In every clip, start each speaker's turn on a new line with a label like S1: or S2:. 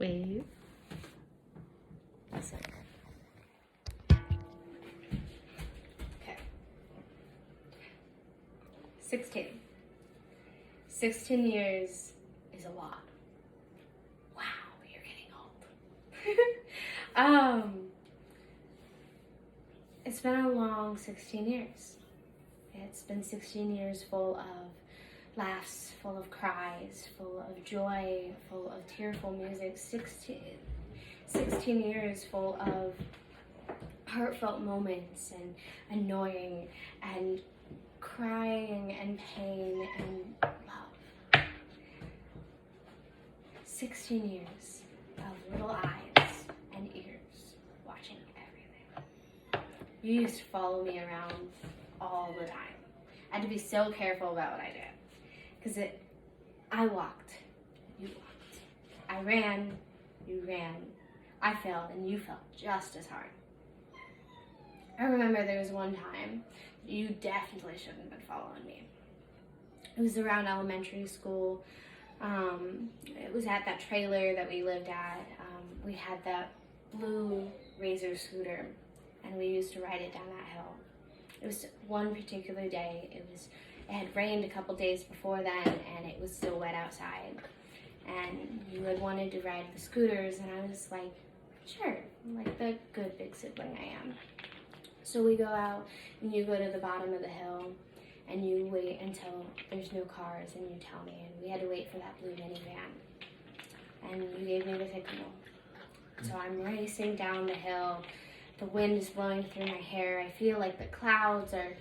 S1: Wave. Awesome. Okay. 16. 16 years is a lot. Wow, you're getting old. It's been a long 16 years. It's been 16 years full of laughs, full of cries, full of joy, full of tearful music. 16 years full of heartfelt moments and annoying and crying and pain and love. 16 years of little eyes and ears watching everything. You used to follow me around all the time. I had to be so careful about what I did. Because I walked, you walked. I ran, you ran. I fell, and you fell just as hard. I remember there was one time you definitely shouldn't have been following me. It was around elementary school. It was at that trailer that we lived at. We had that blue Razor scooter, and we used to ride it down that hill. It was one particular day. It had rained a couple days before then, and it was still wet outside. And you had wanted to ride the scooters, and I was like, sure, like the good big sibling I am. So we go out, and you go to the bottom of the hill, and you wait until there's no cars, and you tell me. And we had to wait for that blue minivan. And you gave me the signal. So I'm racing down the hill. The wind is blowing through my hair. I feel like the clouds are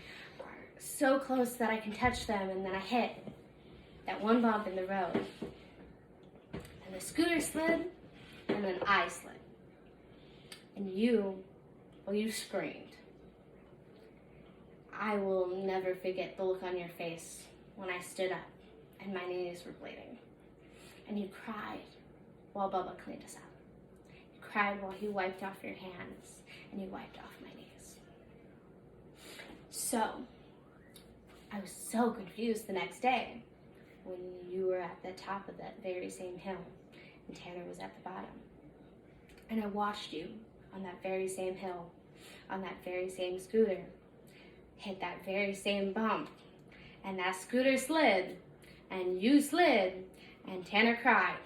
S1: so close that I can touch them, and then I hit that one bump in the road. And the scooter slid, and then I slid. And you screamed. I will never forget the look on your face when I stood up and my knees were bleeding. And you cried while Bubba cleaned us up. You cried while he wiped off your hands, and you wiped off my knees. So, I was so confused the next day when you were at the top of that very same hill and Tanner was at the bottom. And I watched you on that very same hill, on that very same scooter, hit that very same bump, and that scooter slid, and you slid, and Tanner cried.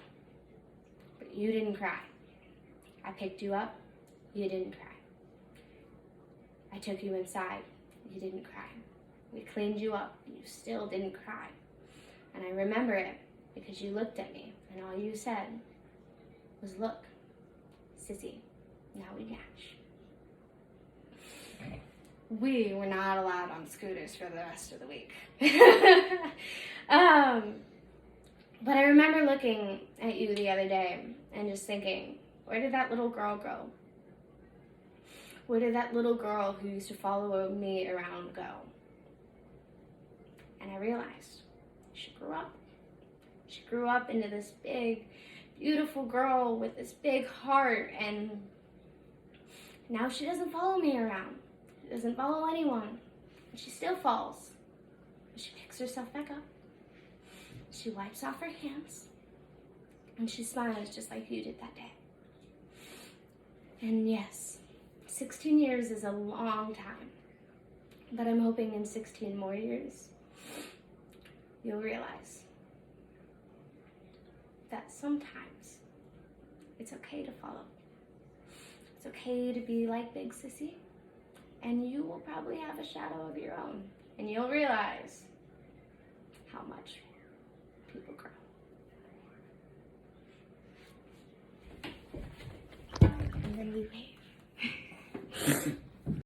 S1: But you didn't cry. I picked you up, you didn't cry. I took you inside, you didn't cry. We cleaned you up, and you still didn't cry. And I remember it because you looked at me, and all you said was, look, Sissy, now we match. We were not allowed on scooters for the rest of the week. But I remember looking at you the other day and just thinking, where did that little girl go? Where did that little girl who used to follow me around go? And I realized she grew up. She grew up into this big, beautiful girl with this big heart, and now she doesn't follow me around. She doesn't follow anyone. And she still falls. But she picks herself back up. She wipes off her hands. And she smiles just like you did that day. And yes, 16 years is a long time. But I'm hoping in 16 more years, you'll realize that sometimes it's okay to follow. It's okay to be like Big Sissy. And you will probably have a shadow of your own. And you'll realize how much people grow. And then we wave.